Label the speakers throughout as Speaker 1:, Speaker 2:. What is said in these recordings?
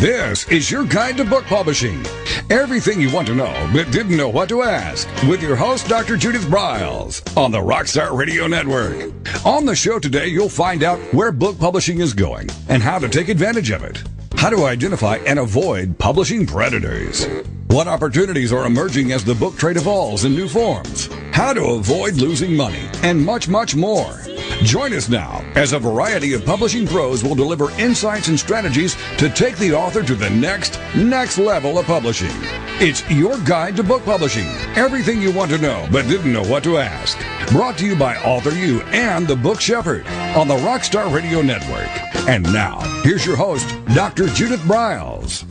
Speaker 1: This is your guide to book publishing. Everything you want to know but didn't know what to ask with your host, Dr. Judith Briles, on the Rockstar Radio Network. On the show today, you'll find out where book publishing is going and how to take advantage of it. How to identify and avoid publishing predators. What opportunities are emerging as the book trade evolves in new forms. How to avoid losing money, and much, much more. Join us now as a variety of publishing pros will deliver insights and strategies to take the author to the next level of publishing. It's your guide to book publishing. Everything you want to know but didn't know what to ask. Brought to you by Author You and the Book Shepherd on the Rockstar Radio Network. And now, here's your host, Dr. Judith Briles.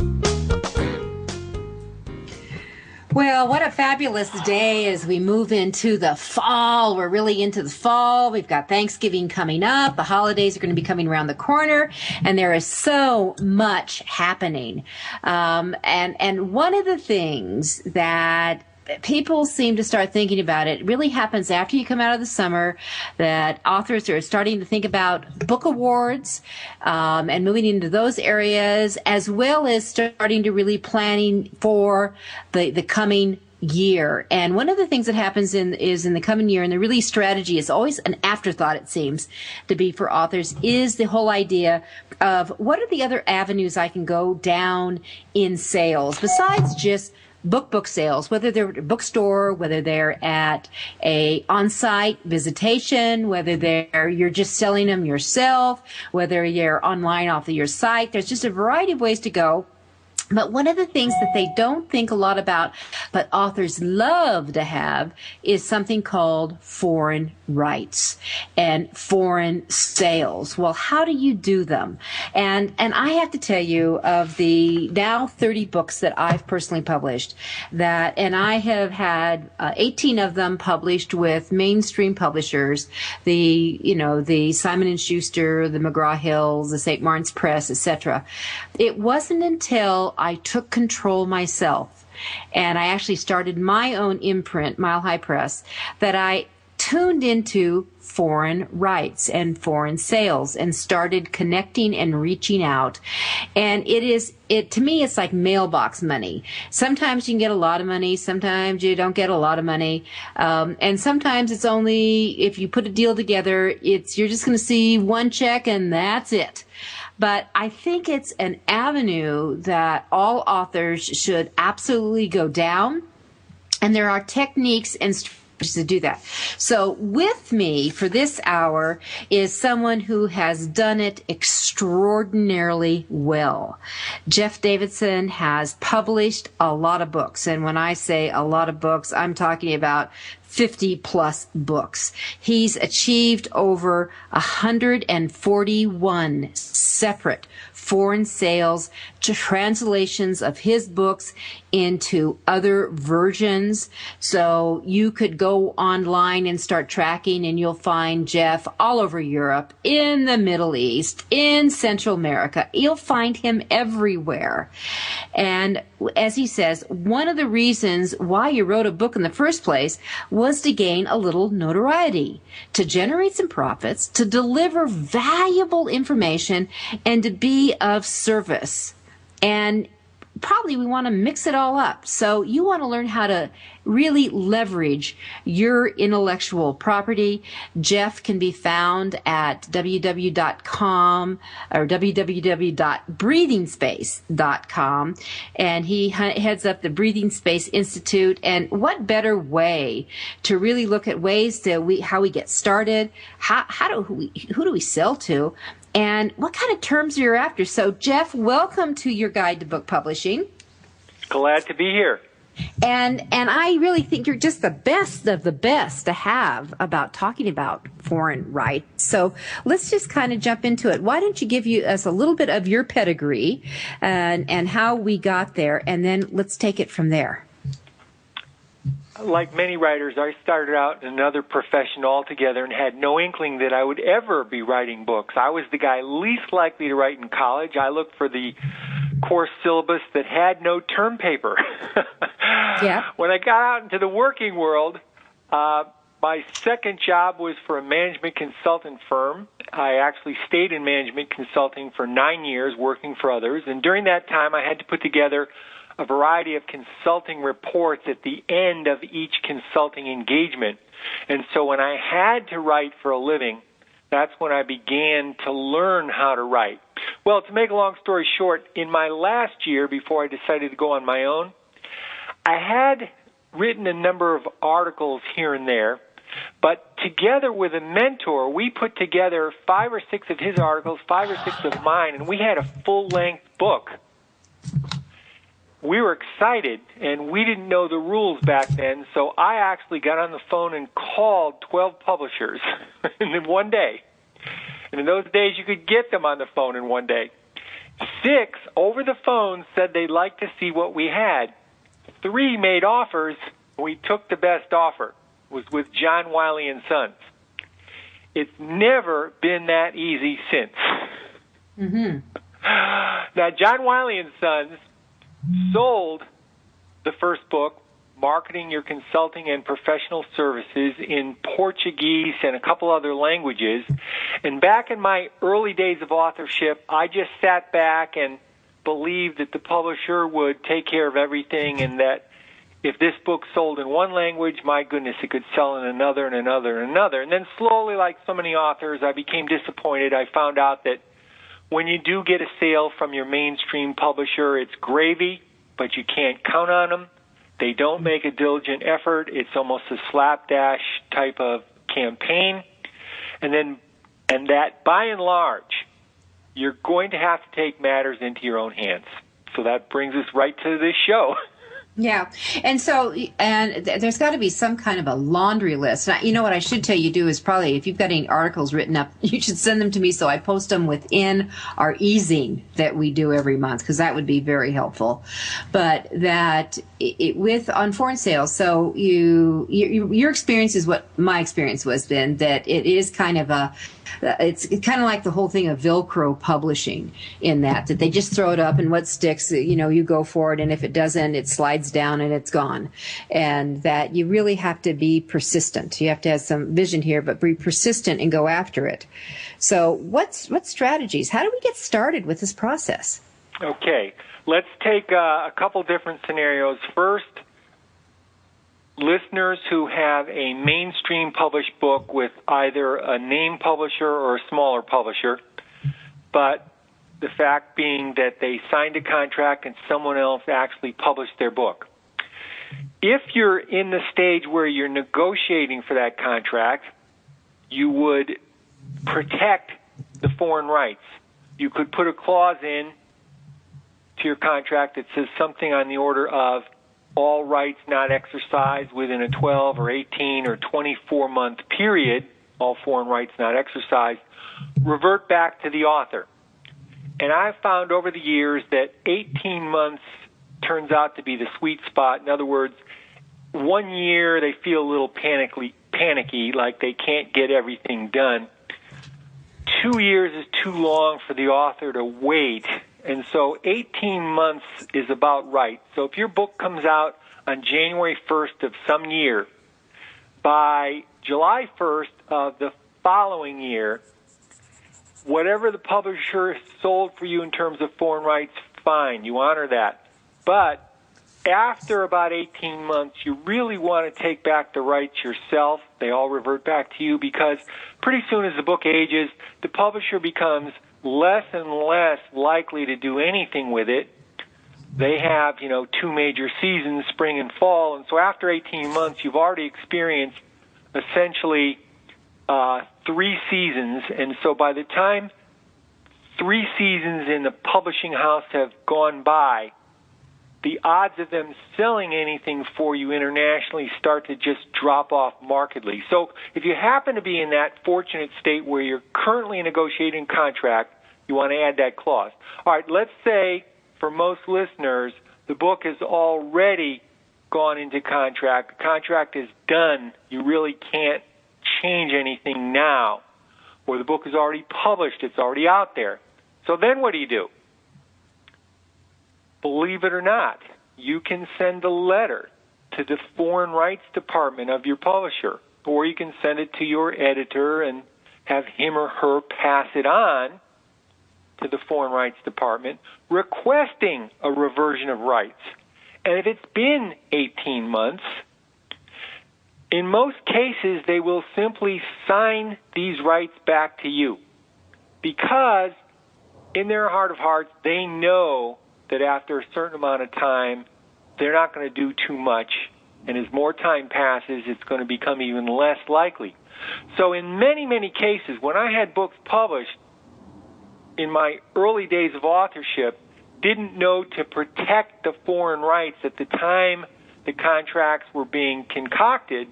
Speaker 2: Well, what a fabulous day as we move into the fall. We're really into the fall. We've got Thanksgiving coming up. The holidays are going to be coming around the corner, and there is so much happening. And one of the things that people seem to start thinking about, it really happens after you come out of the summer, that authors are starting to think about book awards and moving into those areas, as well as starting to really planning for the coming year. And one of the things that happens is in the coming year, and the really strategy is always an afterthought, it seems to be for authors, is the whole idea of what are the other avenues I can go down in sales besides just book sales, whether they're at a bookstore, whether they're at a on-site visitation, whether you're just selling them yourself, whether you're online off of your site. There's just a variety of ways to go. But one of the things that they don't think a lot about, but authors love to have, is something called foreign rights and foreign sales. Well, how do you do them? And I have to tell you, of the now 30 books that I've personally published, and I have had 18 of them published with mainstream publishers, the Simon & Schuster, the McGraw-Hill's, the St. Martin's Press, etc. It wasn't until I took control myself and I actually started my own imprint, Mile High Press, that I tuned into foreign rights and foreign sales and started connecting and reaching out. And to me, it's like mailbox money. Sometimes you can get a lot of money. Sometimes you don't get a lot of money. And sometimes it's only, if you put a deal together, you're just going to see one check and that's it. But I think it's an avenue that all authors should absolutely go down. And there are techniques and strategies to do that. So with me for this hour is someone who has done it extraordinarily well. Jeff Davidson has published a lot of books. And when I say a lot of books, I'm talking about 50 plus books. He's achieved over 141 separate foreign sales, translations of his books into other versions. So you could go online and start tracking, and you'll find Jeff all over Europe, in the Middle East, in Central America. You'll find him everywhere. And as he says, one of the reasons why you wrote a book in the first place was to gain a little notoriety, to generate some profits, to deliver valuable information, and to be of service. And probably we want to mix it all up. So you want to learn how to really leverage your intellectual property. Jeff can be found at www.com or www.breathingspace.com, and he heads up the Breathing Space Institute. And what better way to really look at ways to how we get started, who do we sell to, and what kind of terms you're after. So, Jeff, welcome to your guide to book publishing.
Speaker 3: Glad to be here.
Speaker 2: And I really think you're just the best of the best to have about talking about foreign rights. So let's just kind of jump into it. Why don't you give us a little bit of your pedigree and how we got there, and then let's take it from there.
Speaker 3: Like many writers, I started out in another profession altogether and had no inkling that I would ever be writing books. I was the guy least likely to write in college. I looked for the course syllabus that had no term paper.
Speaker 2: Yeah.
Speaker 3: When I got out into the working world, My second job was for a management consultant firm. I actually stayed in management consulting for 9 years working for others, and during that time I had to put together a variety of consulting reports at the end of each consulting engagement. And so when I had to write for a living, that's when I began to learn how to write. Well, to make a long story short, in my last year before I decided to go on my own, I had written a number of articles here and there, but together with a mentor, we put together 5 or 6 of his articles, 5 or 6 of mine, and we had a full-length book. We were excited, and we didn't know the rules back then, so I actually got on the phone and called 12 publishers in one day. And in those days, you could get them on the phone in one day. 6 over the phone said they'd like to see what we had. 3 made offers. We took the best offer. It was with John Wiley & Sons. It's never been that easy since. Mm-hmm. Now, John Wiley & Sons sold the first book, Marketing Your Consulting and Professional Services, in Portuguese and a couple other languages. And back in my early days of authorship, I just sat back and believed that the publisher would take care of everything, and that if this book sold in one language, my goodness, it could sell in another and another and another. And then slowly, like so many authors, I became disappointed. I found out that when you do get a sale from your mainstream publisher, it's gravy, but you can't count on them. They don't make a diligent effort. It's almost a slapdash type of campaign. And that, by and large, you're going to have to take matters into your own hands. So that brings us right to this show.
Speaker 2: Yeah. And so, there's got to be some kind of a laundry list. Now, you know what I should tell you do is probably, if you've got any articles written up, you should send them to me so I post them within our e-zine that we do every month, because that would be very helpful. But that on foreign sales, so your experience is what my experience was then, that it is kind of it's kind of like the whole thing of Velcro publishing, in that they just throw it up and what sticks, you go for it, and if it doesn't, it slides down and it's gone. And that you really have to be persistent. You have to have some vision here, but be persistent and go after it. So what strategies? How do we get started with this process?
Speaker 3: Okay, let's take a couple different scenarios. First, listeners who have a mainstream published book with either a name publisher or a smaller publisher, but the fact being that they signed a contract and someone else actually published their book. If you're in the stage where you're negotiating for that contract, you would protect the foreign rights. You could put a clause in to your contract that says something on the order of all rights not exercised within a 12 or 18 or 24-month period, all foreign rights not exercised, revert back to the author. And I've found over the years that 18 months turns out to be the sweet spot. In other words, 1 year they feel a little panicky, like they can't get everything done. 2 years is too long for the author to wait. And so 18 months is about right. So if your book comes out on January 1st of some year, by July 1st of the following year, whatever the publisher sold for you in terms of foreign rights, fine, you honor that. But after about 18 months, you really want to take back the rights yourself. They all revert back to you, because pretty soon as the book ages, the publisher becomes less and less likely to do anything with it. They have, 2 major seasons, spring and fall, and so after 18 months, you've already experienced essentially 3 seasons, and so by the time 3 seasons in the publishing house have gone by, the odds of them selling anything for you internationally start to just drop off markedly. So if you happen to be in that fortunate state where you're currently negotiating a contract, you want to add that clause. All right, let's say for most listeners, the book has already gone into contract. The contract is done. You really can't change anything now. Or the book is already published. It's already out there. So then what do? Believe it or not, you can send a letter to the Foreign Rights Department of your publisher or you can send it to your editor and have him or her pass it on to the Foreign Rights Department, requesting a reversion of rights. And if it's been 18 months, in most cases, they will simply sign these rights back to you, because in their heart of hearts, they know that after a certain amount of time, they're not going to do too much. And as more time passes, it's going to become even less likely. So in many, many cases, when I had books published in my early days of authorship, didn't know to protect the foreign rights at the time the contracts were being concocted,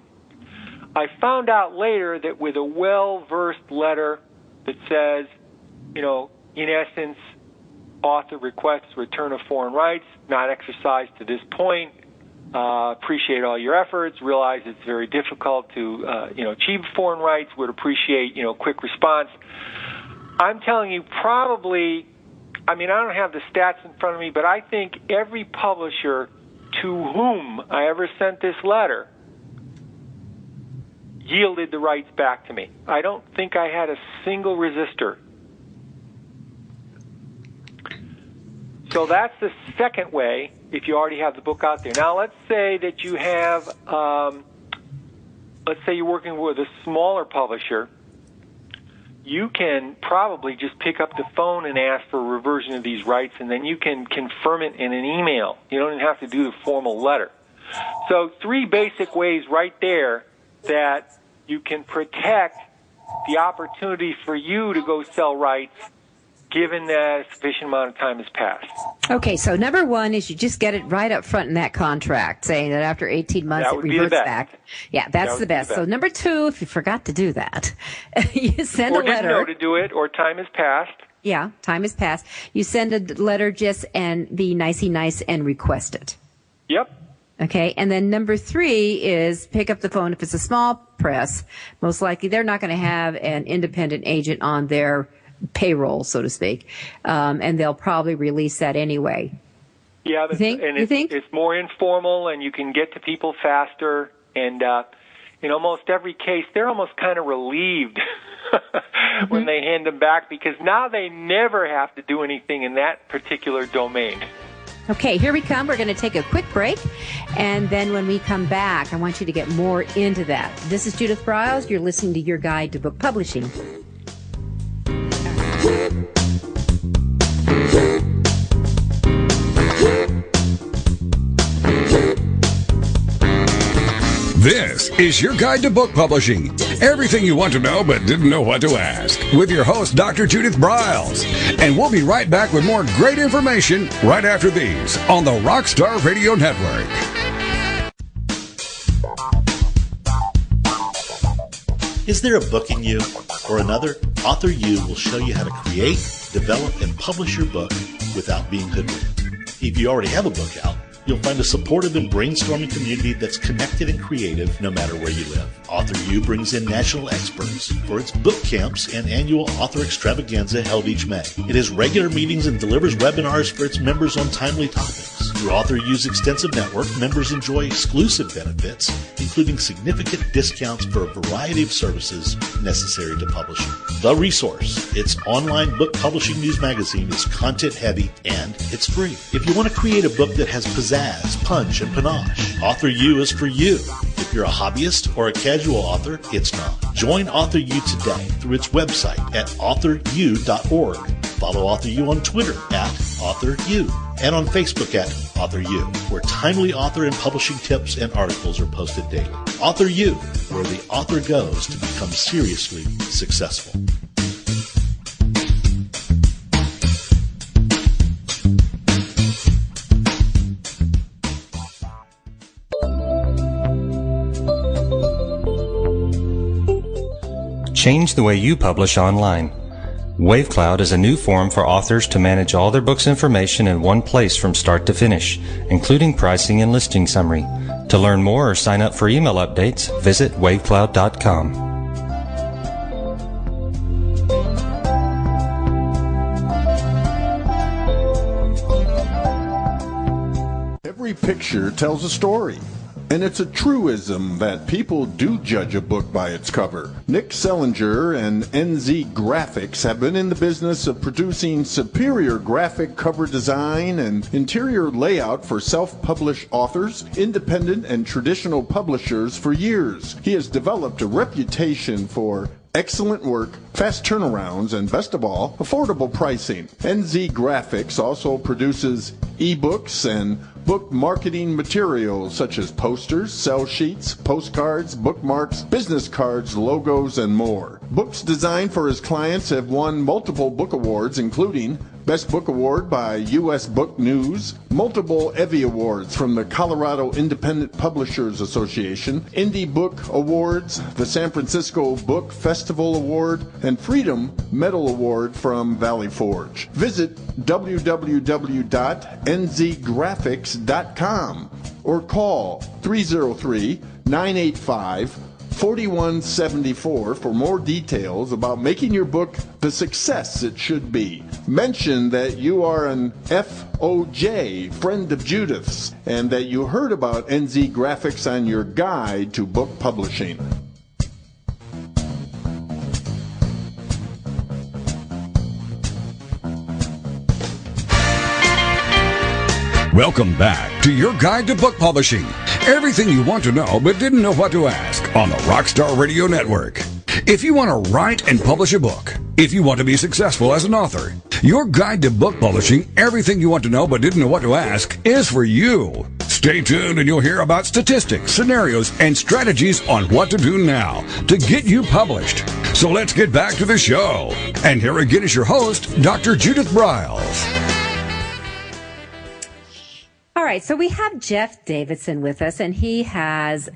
Speaker 3: I found out later that with a well-versed letter that says, in essence, author requests return of foreign rights, not exercised to this point, appreciate all your efforts, realize it's very difficult to, achieve foreign rights, would appreciate, quick response. I'm telling you, probably, I don't have the stats in front of me, but I think every publisher to whom I ever sent this letter yielded the rights back to me. I don't think I had a single resistor. So that's the second way, if you already have the book out there. Now, let's say that you have, let's say you're working with a smaller publisher. You can probably just pick up the phone and ask for a reversion of these rights, and then you can confirm it in an email. You don't even have to do the formal letter. So 3 basic ways right there that you can protect the opportunity for you to go sell rights given that a sufficient amount of time has passed.
Speaker 2: Okay, so number 1 is you just get it right up front in that contract, saying that after 18 months it reverts back. Yeah, that's the best. So number 2, if you forgot to do that, you send a letter. Or didn't
Speaker 3: know to do it, or time has passed.
Speaker 2: Yeah, time has passed. You send a letter just and be nicey nice and request it.
Speaker 3: Yep.
Speaker 2: Okay, and then number 3 is pick up the phone. If it's a small press, most likely they're not going to have an independent agent on their payroll, so to speak, and they'll probably release that anyway.
Speaker 3: Yeah,
Speaker 2: you think?
Speaker 3: It's more informal, and you can get to people faster. And in almost every case, they're almost kind of relieved when they hand them back, because now they never have to do anything in that particular domain.
Speaker 2: Okay, here we come. We're going to take a quick break, and then when we come back, I want you to get more into that. This is Judith Briles. You're listening to Your Guide to Book Publishing.
Speaker 1: This is Your Guide to Book Publishing. Everything you want to know but didn't know what to ask. With your host, Dr. Judith Briles. And we'll be right back with more great information right after these on the Rockstar Radio Network.
Speaker 4: Is there a book in you or another? Author U will show you how to create, develop, and publish your book without being hoodwinked. If you already have a book out, you'll find a supportive and brainstorming community that's connected and creative no matter where you live. Author U brings in national experts for its book camps and annual author extravaganza held each May. It has regular meetings and delivers webinars for its members on timely topics. Through Author U's extensive network, members enjoy exclusive benefits, including significant discounts for a variety of services necessary to publishing. The Resource, its online book publishing news magazine, is content-heavy and it's free. If you want to create a book that has pizzazz, punch, and panache, Author U is for you. If you're a hobbyist or a casual author, it's not. Join Author U today through its website at authoru.org. Follow Author U on Twitter at AuthorU and on Facebook at Author U, where timely author and publishing tips and articles are posted daily. Author U, where the author goes to become seriously successful.
Speaker 5: Change the way you publish online. WaveCloud is a new forum for authors to manage all their books' information in one place from start to finish, including pricing and listing summary. To learn more or sign up for email updates, visit wavecloud.com.
Speaker 6: Every picture tells a story. And it's a truism that people do judge a book by its cover. Nick Sellinger and NZ Graphics have been in the business of producing superior graphic cover design and interior layout for self-published authors, independent and traditional publishers for years. He has developed a reputation for excellent work, fast turnarounds, and best of all, affordable pricing. NZ Graphics also produces ebooks and book marketing materials such as posters, sell sheets, postcards, bookmarks, business cards, logos, and more. Books designed for his clients have won multiple book awards, including Best Book Award by U.S. Book News, multiple Evie Awards from the Colorado Independent Publishers Association, Indie Book Awards, the San Francisco Book Festival Award, and Freedom Medal Award from Valley Forge. Visit www.nzgraphics.com or call 303-985-4174 for more details about making your book the success it should be. Mention that you are an FOJ, friend of Judith's, and that you heard about NZ Graphics on your guide to book publishing.
Speaker 1: Welcome back to your guide to book publishing. Everything you want to know but didn't know what to ask on the Rockstar Radio Network. If you want to write and publish a book, if you want to be successful as an author, your guide to book publishing, everything you want to know but didn't know what to ask, is for you. Stay tuned and you'll hear about statistics, scenarios, and strategies on what to do now to get you published. So let's get back to the show. And here again is your host, Dr. Judith Briles.
Speaker 2: All right, so we have Jeff Davidson with us, and he has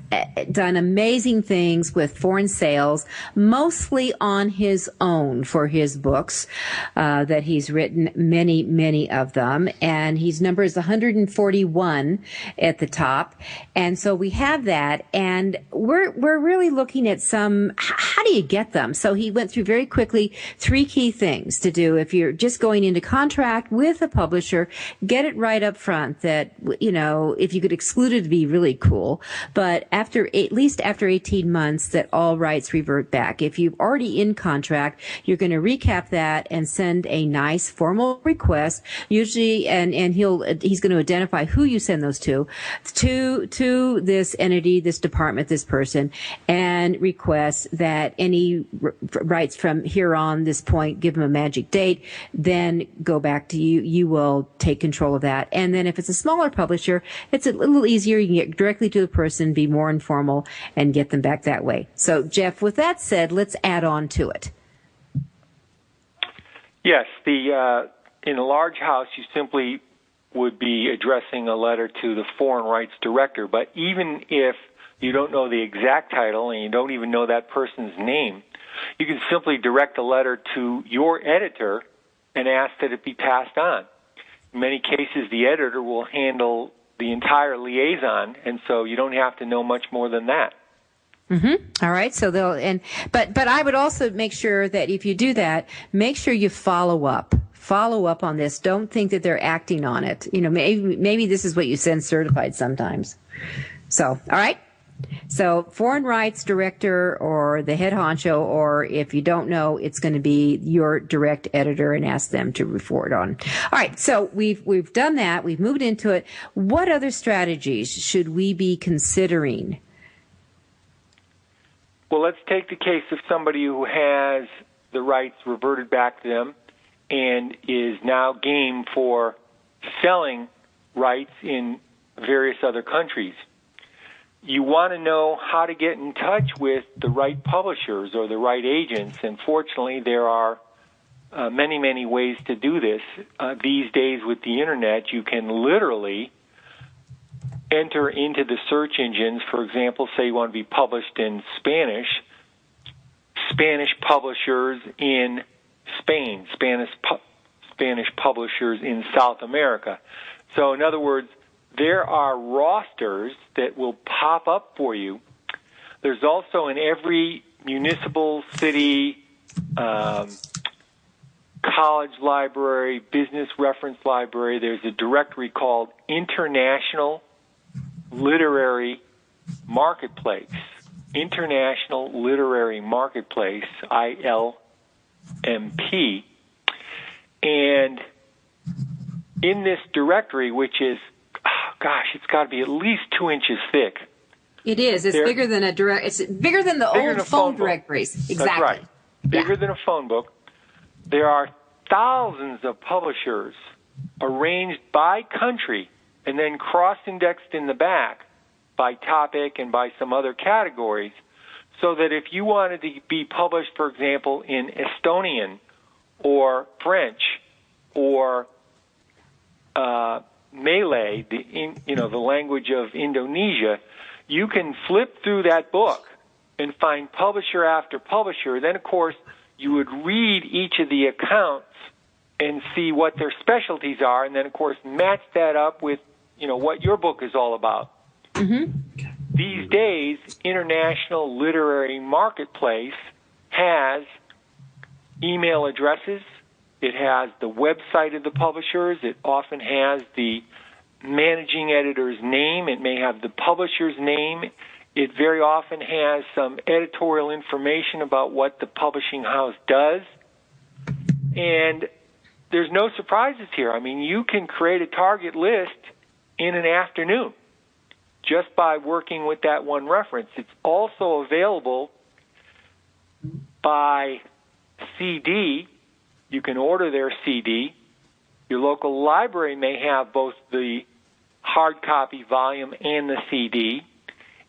Speaker 2: done amazing things with foreign sales, mostly on his own for his books that he's written, many of them, and his number is 141 at the top, and so we have that, and we're really looking at how do you get them? So he went through very quickly 3 key things to do if you're just going into contract with a publisher. Get it right up front that, you know, if you could exclude it, it'd be really cool. But at least after 18 months, that all rights revert back. If you're already in contract, you're going to recap that and send a nice formal request. Usually, and he's going to identify who you send those to this entity, this department, this person, and request that any rights from here on this point, give them a magic date, then go back to you. You will take control of that. And then if it's a smaller publisher, it's a little easier. You can get directly to the person, be more informal, and get them back that way. So, Jeff, with that said, let's add on to it.
Speaker 3: Yes, in a large house, you simply would be addressing a letter to the foreign rights director. But even if you don't know the exact title and you don't even know that person's name, you can simply direct a letter to your editor and ask that it be passed on. In many cases, the editor will handle the entire liaison, and so you don't have to know much more than that.
Speaker 2: Mm-hmm. All right. So but I would also make sure that if you do that, make sure you follow up on this. Don't think that they're acting on it. You know, maybe this is what you send certified sometimes. So, all right. So foreign rights director or the head honcho, or if you don't know, it's going to be your direct editor and ask them to report on. All right. So we've done that. We've moved into it. What other strategies should we be considering?
Speaker 3: Well, let's take the case of somebody who has the rights reverted back to them and is now game for selling rights in various other countries. You want to know how to get in touch with the right publishers or the right agents, and fortunately there are many ways to do this. These days with the Internet, you can literally enter into the search engines. For example, say you want to be published in Spanish publishers in Spain, Spanish publishers in South America. So in other words, there are rosters that will pop up for you. There's also in every municipal, city, college library, business reference library, there's a directory called International Literary Marketplace, International Literary Marketplace, ILMP. And in this directory, which is, it's got to be at least 2 inches thick.
Speaker 2: It is. It's bigger than It's bigger than the old phone directories. Exactly.
Speaker 3: That's right. Bigger than a phone book. There are thousands of publishers arranged by country and then cross-indexed in the back by topic and by some other categories, so that if you wanted to be published, for example, in Estonian or French or Malay, the language of Indonesia, you can flip through that book and find publisher after publisher. Then, of course, you would read each of the accounts and see what their specialties are, and then, of course, match that up with, what your book is all about.
Speaker 2: Mm-hmm.
Speaker 3: These days, International Literary Marketplace has email addresses. It has the website of the publishers. It often has the managing editor's name. It may have the publisher's name. It very often has some editorial information about what the publishing house does. And there's no surprises here. I mean, you can create a target list in an afternoon just by working with that one reference. It's also available by CD. You can order their CD. Your local library may have both the hard copy volume and the CD.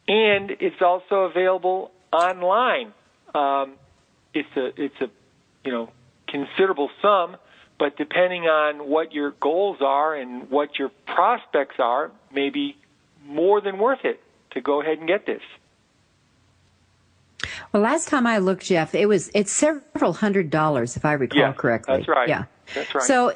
Speaker 3: And it's also available online. It's a considerable sum, but depending on what your goals are and what your prospects are, maybe more than worth it to go ahead and get this.
Speaker 2: Well, last time I looked, Jeff, it's several $100s, if I recall correctly.
Speaker 3: That's right.
Speaker 2: Yeah,
Speaker 3: that's right.
Speaker 2: So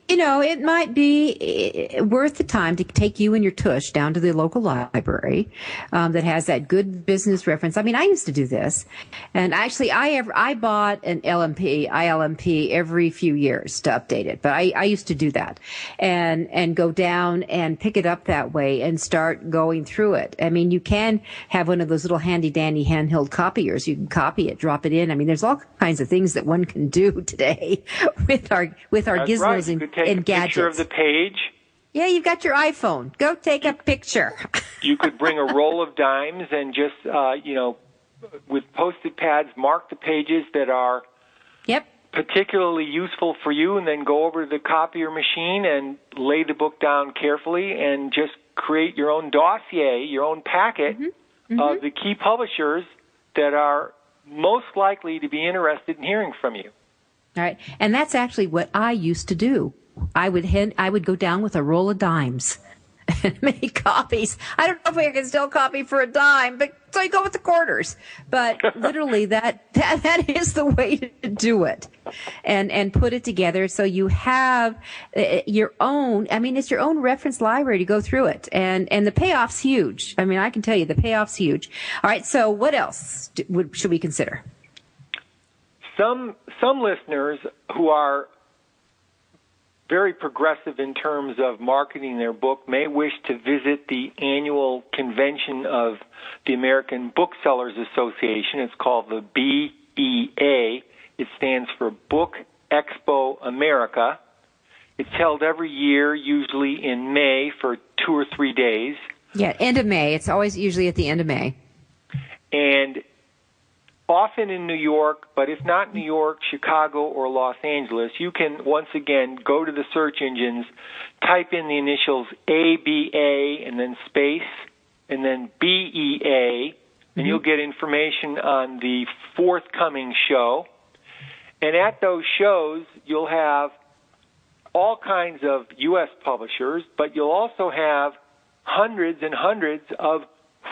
Speaker 2: it might be worth the time to take you and your tush down to the local library that has that good business reference. I mean, I used to do this, and actually, I bought an ILMP every few years to update it. But I used to do that, and go down and pick it up that way and start going through it. I mean, you can have one of those little handy dandy handheld copiers. You can copy it, drop it in. I mean, there's all kinds of things that one can do today with our
Speaker 3: That's
Speaker 2: gizmos
Speaker 3: right.
Speaker 2: and
Speaker 3: Take a
Speaker 2: gadgets.
Speaker 3: Picture of the page.
Speaker 2: Yeah, you've got your iPhone. Go take a picture.
Speaker 3: You could bring a roll of dimes and just, with Post-it pads, mark the pages that are particularly useful for you, and then go over to the copier machine and lay the book down carefully and just create your own dossier, your own packet of the key publishers that are most likely to be interested in hearing from you.
Speaker 2: All right. And that's actually what I used to do. I would go down with a roll of dimes and make copies. I don't know if I can still copy for a dime, but so you go with the quarters. But literally that is the way to do it. And put it together so you have your own, it's your own reference library to go through it. And the payoff's huge. I mean, I can tell you the payoff's huge. All right. So what else should we consider?
Speaker 3: Some listeners who are very progressive in terms of marketing their book may wish to visit the annual convention of the American Booksellers Association. It's called the BEA. It stands for Book Expo America. It's held every year, usually in May for 2 or 3 days.
Speaker 2: Yeah, end of May. It's always usually at the end of May.
Speaker 3: And often in New York, but if not New York, Chicago, or Los Angeles, you can once again go to the search engines, type in the initials ABA and then space, and then BEA, and you'll get information on the forthcoming show. And at those shows, you'll have all kinds of U.S. publishers, but you'll also have hundreds and hundreds of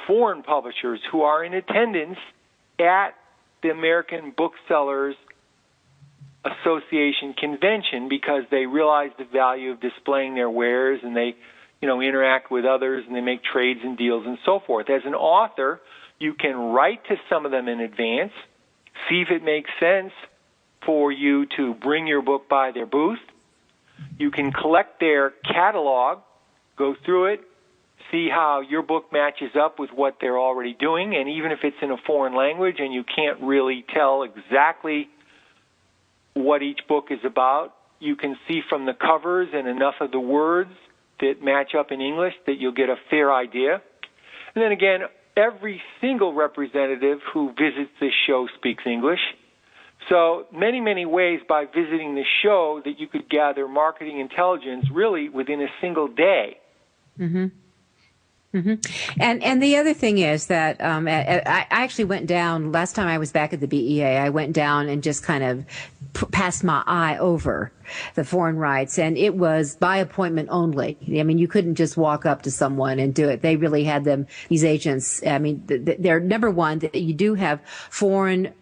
Speaker 3: foreign publishers who are in attendance at the American Booksellers Association convention because they realize the value of displaying their wares, and they, interact with others, and they make trades and deals and so forth. As an author, you can write to some of them in advance, see if it makes sense for you to bring your book by their booth. You can collect their catalog, go through it, see how your book matches up with what they're already doing, and even if it's in a foreign language and you can't really tell exactly what each book is about, you can see from the covers and enough of the words that match up in English that you'll get a fair idea. And then again, every single representative who visits this show speaks English. So many, many ways by visiting the show that you could gather marketing intelligence really within a single day.
Speaker 2: Mm-hmm. Mm-hmm. And the other thing is that I actually went down, last time I was back at the BEA, I went down and just kind of passed my eye over the foreign rights, and it was by appointment only. I mean, you couldn't just walk up to someone and do it. They really had them, these agents. I mean, they're number one, that you do have foreign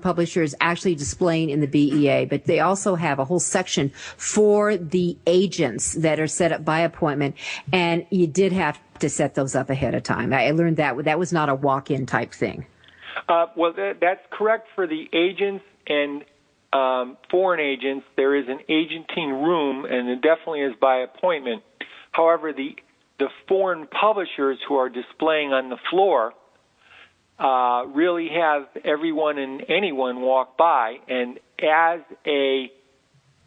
Speaker 2: publishers actually displaying in the BEA, but they also have a whole section for the agents that are set up by appointment, and you did have to set those up ahead of time. I learned that was not a walk-in type thing.
Speaker 3: Well, that's correct for the agents and foreign agents. There is an agenting room, and it definitely is by appointment. However, the foreign publishers who are displaying on the floor really have everyone and anyone walk by, and as a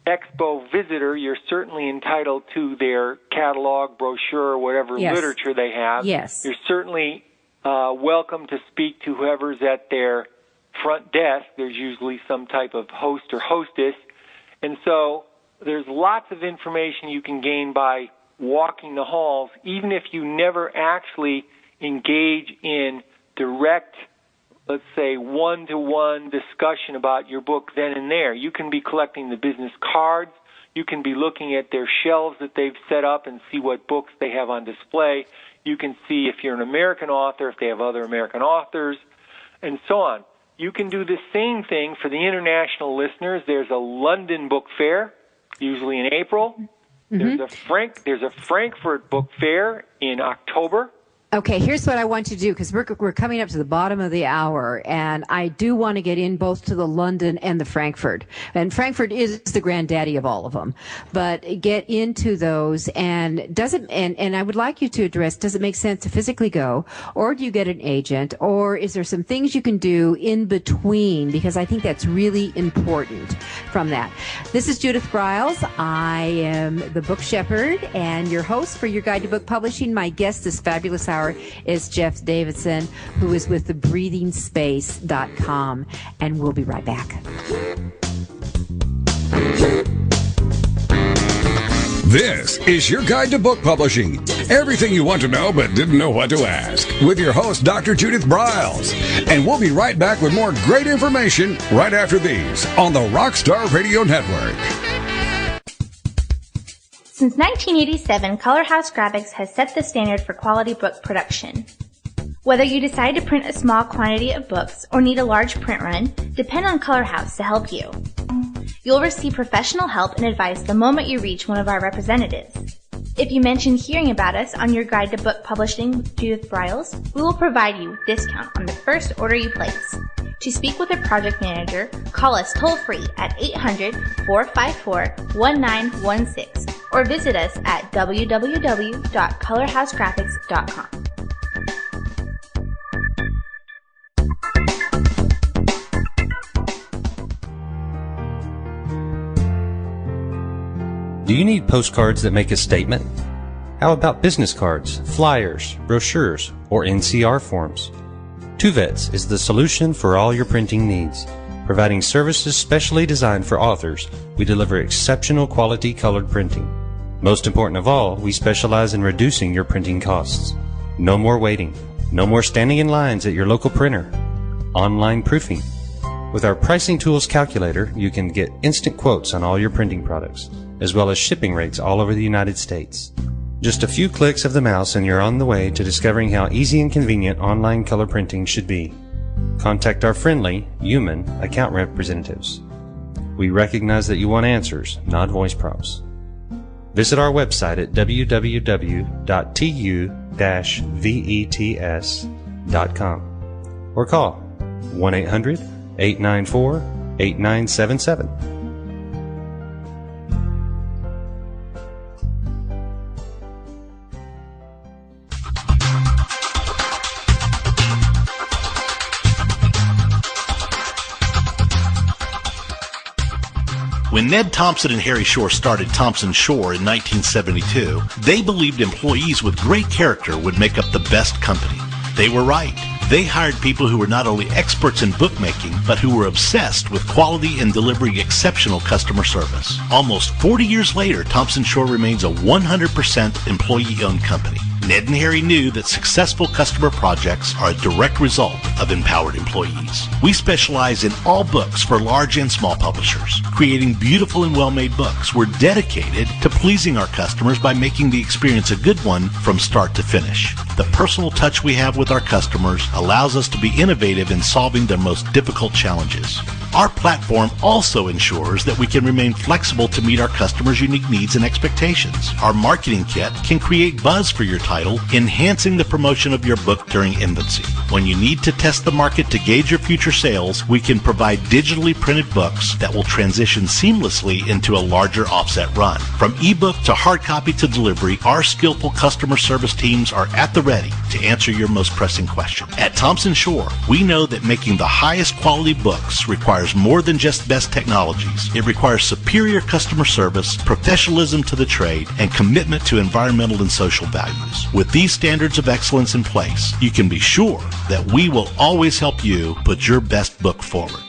Speaker 3: expo visitor, you're certainly entitled to their catalog, brochure, whatever literature they have.
Speaker 2: Yes.
Speaker 3: You're certainly welcome to speak to whoever's at their front desk. There's usually some type of host or hostess. And so there's lots of information you can gain by walking the halls, even if you never actually engage in direct, let's say, one-to-one discussion about your book then and there. You can be collecting the business cards. You can be looking at their shelves that they've set up and see what books they have on display. You can see if you're an American author, if they have other American authors, and so on. You can do the same thing for the international listeners. There's a London book fair, usually in April. Mm-hmm. There's a Frankfurt book fair in October.
Speaker 2: Okay, here's what I want you to do, because we're coming up to the bottom of the hour, and I do want to get in both to the London and the Frankfurt. And Frankfurt is the granddaddy of all of them. But get into those, and and I would like you to address, does it make sense to physically go, or do you get an agent, or is there some things you can do in between? Because I think that's really important from that. This is Judith Briles. I am the book shepherd and your host for Your Guide to Book Publishing. My guest this fabulous hour is Jeff Davidson, who is with thebreathingspace.com, and we'll be right back.
Speaker 1: This is Your Guide to Book Publishing. Everything you want to know but didn't know what to ask, with your host, Dr. Judith Briles. And we'll be right back with more great information right after these on the Rockstar Radio Network.
Speaker 7: Since 1987, Color House Graphics has set the standard for quality book production. Whether you decide to print a small quantity of books or need a large print run, depend on Color House to help you. You'll receive professional help and advice the moment you reach one of our representatives. If you mention hearing about us on Your Guide to Book Publishing with Judith Briles, we will provide you a discount on the first order you place. To speak with a project manager, call us toll-free at 800-454-1916 or visit us at www.colorhousegraphics.com.
Speaker 5: Do you need postcards that make a statement? How about business cards, flyers, brochures, or NCR forms? Two Vets is the solution for all your printing needs. Providing services specially designed for authors, we deliver exceptional quality colored printing. Most important of all, we specialize in reducing your printing costs. No more waiting. No more standing in lines at your local printer. Online proofing. With our pricing tools calculator, you can get instant quotes on all your printing products, as well as shipping rates all over the United States. Just a few clicks of the mouse and you're on the way to discovering how easy and convenient online color printing should be. Contact our friendly, human account representatives. We recognize that you want answers, not voice prompts. Visit our website at www.tu-vets.com or call 1-800-894-8977.
Speaker 4: When Ned Thompson and Harry Shore started Thompson Shore in 1972, they believed employees with great character would make up the best company. They were right. They hired people who were not only experts in bookmaking, but who were obsessed with quality and delivering exceptional customer service. Almost 40 years later, Thompson Shore remains a 100% employee-owned company. Ned and Harry knew that successful customer projects are a direct result of empowered employees. We specialize in all books for large and small publishers. Creating beautiful and well-made books, we're dedicated to pleasing our customers by making the experience a good one from start to finish. The personal touch we have with our customers allows us to be innovative in solving their most difficult challenges. Our platform also ensures that we can remain flexible to meet our customers' unique needs and expectations. Our marketing kit can create buzz for your title, enhancing the promotion of your book during infancy. When you need to test the market to gauge your future sales, we can provide digitally printed books that will transition seamlessly into a larger offset run. From ebook to hard copy to delivery, our skillful customer service teams are at the ready to answer your most pressing question. At Thompson Shore, we know that making the highest quality books requires more than just best technologies. It requires superior customer service, professionalism to the trade, and commitment to environmental and social values. With these standards of excellence in place, you can be sure that we will always help you put your best book forward.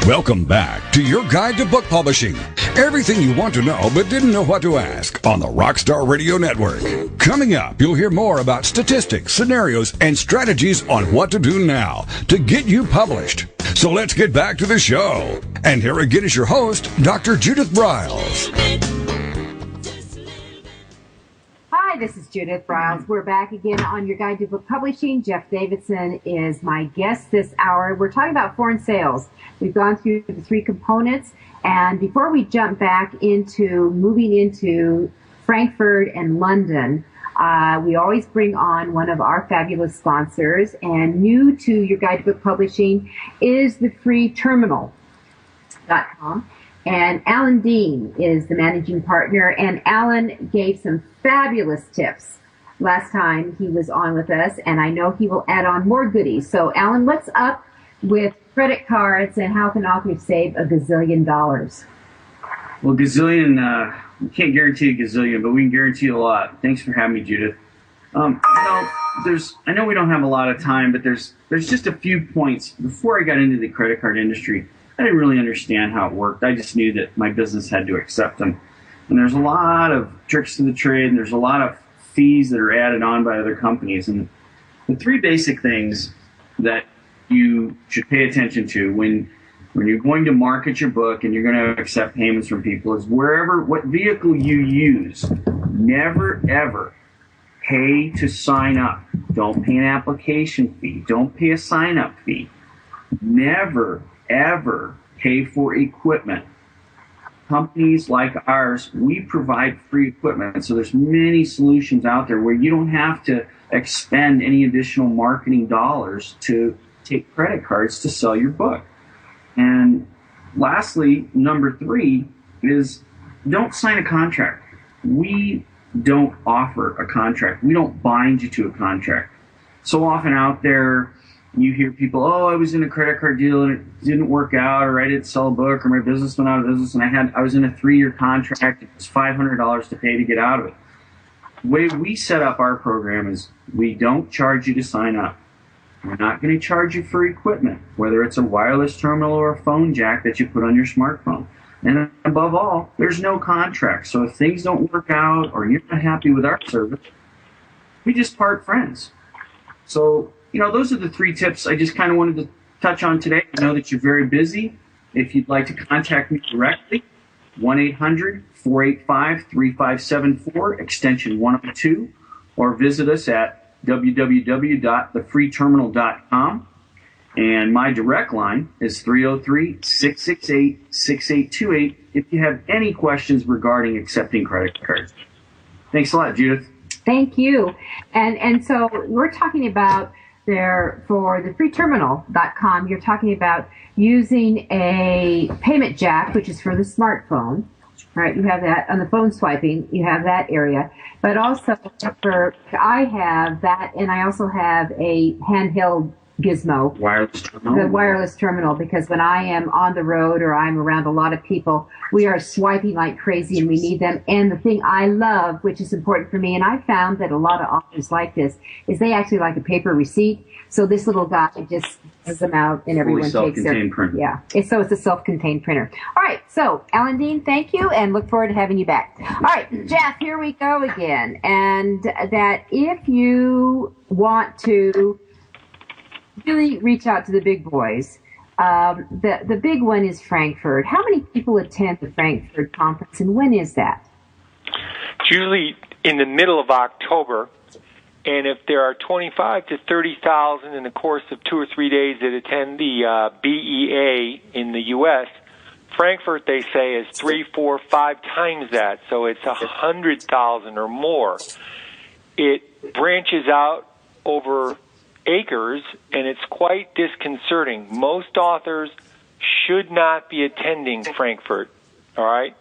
Speaker 1: Welcome back to your guide to book publishing. Everything you want to know but didn't know what to ask on the Rockstar Radio Network. Coming up, you'll hear more about statistics, scenarios, and strategies on what to do now to get you published. So let's get back to the show. And here again is your host, Dr. Judith Briles.
Speaker 2: Hi, this is Judith Briles. We're back again on your guide to book publishing. Jeff Davidson is my guest this hour. We're talking about foreign sales. We've gone through the three components, and before we jump back into moving into Frankfurt and London, we always bring on one of our fabulous sponsors, and new to your guide to book publishing is the freeterminal.com. And Alan Dean is the managing partner, and Alan gave some fabulous tips last time he was on with us, and I know he will add on more goodies. So, Alan, what's up with credit cards, and how can authors save a gazillion dollars?
Speaker 8: Well, gazillion, we can't guarantee a gazillion, but we can guarantee a lot. Thanks for having me, Judith. I know we don't have a lot of time, but there's just a few points. Before I got into the credit card industry, I didn't really understand how it worked. I just knew that my business had to accept them. And there's a lot of tricks to the trade, and there's a lot of fees that are added on by other companies. And the three basic things that you should pay attention to when you're going to market your book and you're going to accept payments from people is what vehicle you use, never ever pay to sign up. Don't pay an application fee. Don't pay a sign-up fee. Never ever pay for equipment. Companies like ours, we provide free equipment. So there's many solutions out there where you don't have to expend any additional marketing dollars to take credit cards to sell your book. And lastly, number 3 is don't sign a contract. We don't offer a contract. We don't bind you to a contract. So often out there, you hear people, oh, I was in a credit card deal and it didn't work out, or I didn't sell a book, or my business went out of business, and I was in a 3-year contract. It was $500 to pay to get out of it. The way we set up our program is we don't charge you to sign up. We're not going to charge you for equipment, whether it's a wireless terminal or a phone jack that you put on your smartphone. And above all, there's no contract. So if things don't work out or you're not happy with our service, we just part friends. So, those are the 3 tips I just kind of wanted to touch on today. I know that you're very busy. If you'd like to contact me directly, 1-800-485-3574, extension 102, or visit us at www.thefreeterminal.com. And my direct line is 303-668-6828 if you have any questions regarding accepting credit cards. Thanks a lot, Judith.
Speaker 2: Thank you. And so we're talking about for the freeterminal.com, you're talking about using a payment jack, which is for the smartphone, Right, you have that on the phone swiping. You have that area, but also I have that, and I also have a handheld gizmo, the wireless terminal, because when I am on the road or I'm around a lot of people, we are swiping like crazy, and we need them. And the thing I love, which is important for me, and I found that a lot of authors like this, is they actually like a paper receipt. So this little guy just has them out, and everyone takes their
Speaker 8: printer.
Speaker 2: Yeah. It's a self-contained printer. All right. So, Alan Dean, thank you, and look forward to having you back. All right, Jeff, here we go again. And that if you want to really reach out to the big boys, the big one is Frankfurt. How many people attend the Frankfurt Conference, and when is that?
Speaker 3: It's usually in the middle of October. And if there are 25 to 30,000 in the course of 2 or 3 days that attend the BEA in the U.S., Frankfurt, they say, is 3, 4, 5 times that. So it's 100,000 or more. It branches out over acres, and it's quite disconcerting. Most authors should not be attending Frankfurt, all right?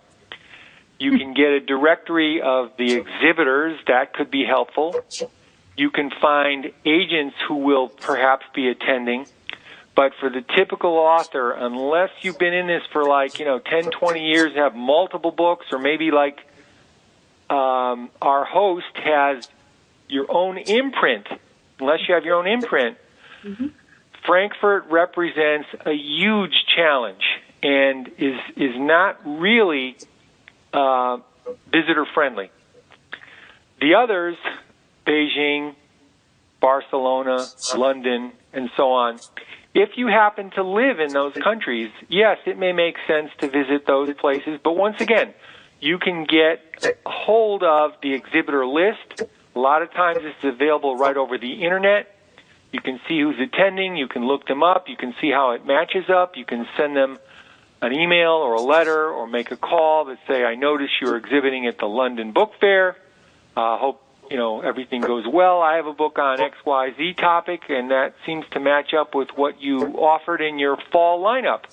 Speaker 3: You can get a directory of the exhibitors. That could be helpful. You can find agents who will perhaps be attending. But for the typical author, unless you've been in this for 10, 20 years, have multiple books, or maybe like our host has your own imprint, unless you have your own imprint, Frankfurt represents a huge challenge and is not really visitor friendly. The others, Beijing, Barcelona, London, and so on. If you happen to live in those countries, yes, it may make sense to visit those places. But once again, you can get a hold of the exhibitor list. A lot of times it's available right over the Internet. You can see who's attending. You can look them up. You can see how it matches up. You can send them an email or a letter or make a call that say, I noticed you're exhibiting at the London Book Fair. Hope everything goes well. I have a book on XYZ topic, and that seems to match up with what you offered in your fall lineup.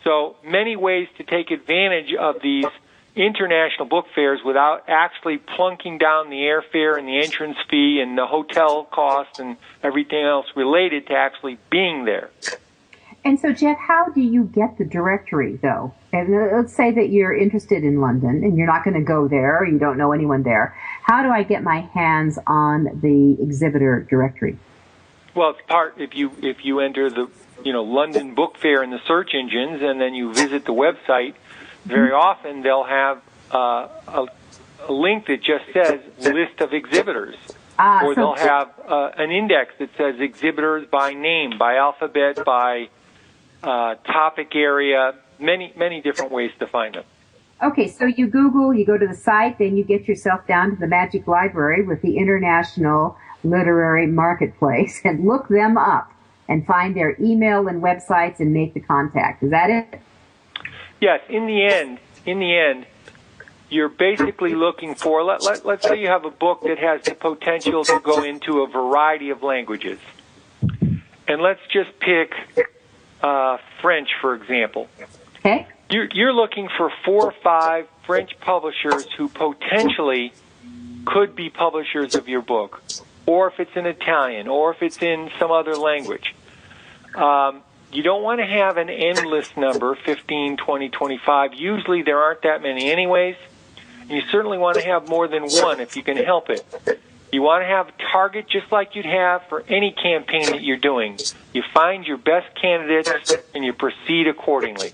Speaker 3: So many ways to take advantage of these international book fairs without actually plunking down the airfare and the entrance fee and the hotel costs and everything else related to actually being there.
Speaker 2: And so, Jeff, how do you get the directory, though? And let's say that you're interested in London and you're not going to go there, or you don't know anyone there. How do I get my hands on the exhibitor directory?
Speaker 3: Well, it's if you enter the London Book Fair in the search engines, and then you visit the website, very often they'll have a link that just says list of exhibitors. Or they'll have an index that says exhibitors by name, by alphabet, by topic area, many different ways to find them.
Speaker 2: Okay, so you Google, you go to the site, then you get yourself down to the Magic Library with the International Literary Marketplace and look them up and find their email and websites and make the contact. Is that it?
Speaker 3: Yes, in the end, you're basically looking for, let's say you have a book that has the potential to go into a variety of languages. And let's just pick French, for example.
Speaker 2: Okay.
Speaker 3: You're looking for 4 or 5 French publishers who potentially could be publishers of your book, or if it's in Italian, or if it's in some other language. You don't want to have an endless number, 15, 20, 25. Usually there aren't that many anyways. And you certainly want to have more than one if you can help it. You want to have a target just like you'd have for any campaign that you're doing. You find your best candidates and you proceed accordingly.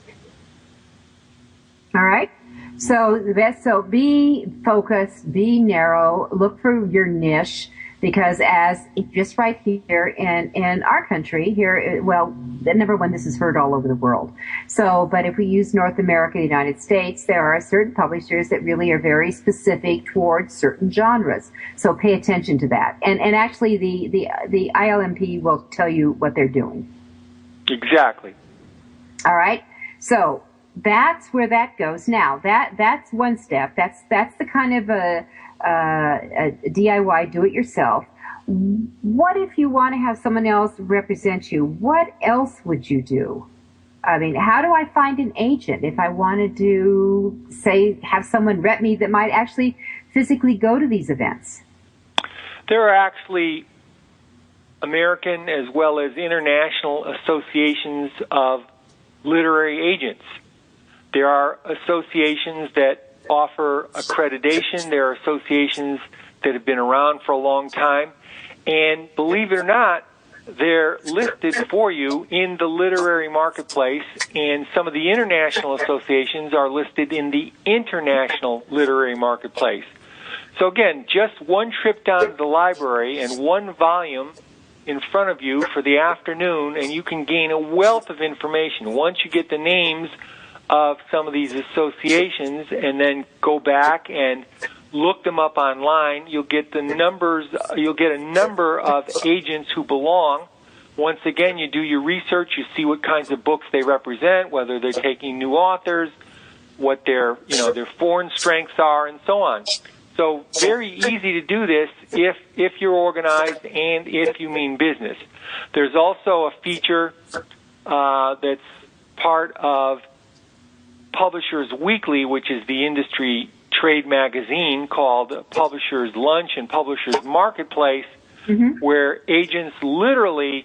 Speaker 2: All right. So be focused, be narrow, look for your niche, because as just right here in our country here, number one, this is heard all over the world. So, but if we use North America, the United States, there are certain publishers that really are very specific towards certain genres. So pay attention to that. And actually the ILMP will tell you what they're doing.
Speaker 3: Exactly.
Speaker 2: All right. So that's where that goes. Now that's one step. That's the kind of a DIY, do it yourself. What if you want to have someone else represent you? What else would you do? I mean, how do I find an agent if I wanted to, say, have someone rep me that might actually physically go to these events?
Speaker 3: There are actually American as well as international associations of literary agents. There are associations that offer accreditation. There are associations that have been around for a long time. And believe it or not, they're listed for you in the literary marketplace, and some of the international associations are listed in the international literary marketplace. So again, just one trip down to the library and one volume in front of you for the afternoon, and you can gain a wealth of information. Once you get the names of some of these associations and then go back and look them up online, you'll get the numbers, you'll get a number of agents who belong. Once again, you do your research, you see what kinds of books they represent, whether they're taking new authors, what their foreign strengths are, and so on. So very easy to do this if you're organized and if you mean business. There's also a feature that's part of Publishers Weekly, which is the industry trade magazine, called Publishers Lunch and Publishers Marketplace, where agents literally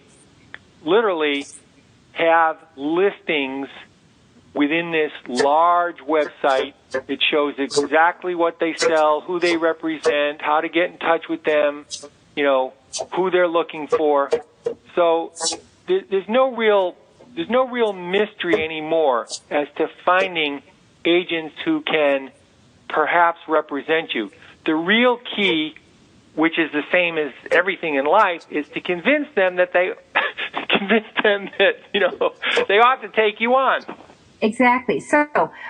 Speaker 3: have listings within this large website. It shows exactly what they sell, who they represent, how to get in touch with them, who they're looking for. So there's no real mystery anymore as to finding agents who can perhaps represent you. The real key, which is the same as everything in life, is to convince them that they ought to take you on.
Speaker 2: Exactly. So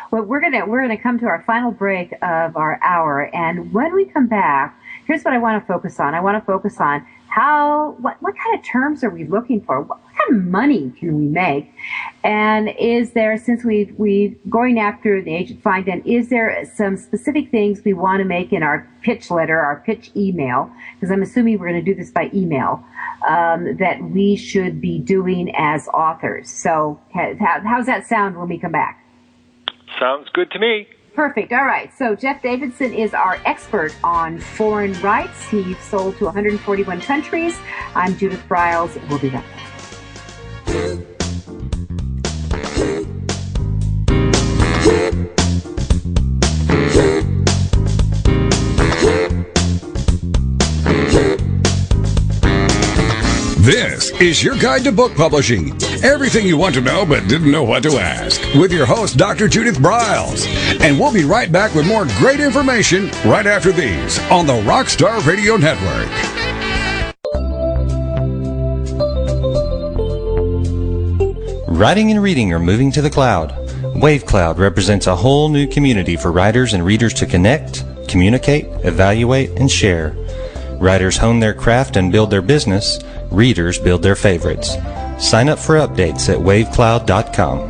Speaker 2: we're gonna come to our final break of our hour, and when we come back, here's what I want to focus on. I want to focus on what kind of terms are we looking for? What kind of money can we make? And is there, since we going after the agent find, and is there some specific things we want to make in our pitch letter, our pitch email? Because I'm assuming we're going to do this by email. That we should be doing as authors. So how's that sound when we come back?
Speaker 3: Sounds good to me.
Speaker 2: Perfect. All right. So Jeff Davidson is our expert on foreign rights. He's sold to 141 countries. I'm Judith Briles. We'll be back.
Speaker 1: This is your guide to book publishing. Everything you want to know but didn't know what to ask. With your host, Dr. Judith Briles. And we'll be right back with more great information right after these on the Rockstar Radio Network.
Speaker 5: Writing and reading are moving to the cloud. WaveCloud represents a whole new community for writers and readers to connect, communicate, evaluate, and share. Writers hone their craft and build their business. Readers build their favorites. Sign up for updates at wavecloud.com.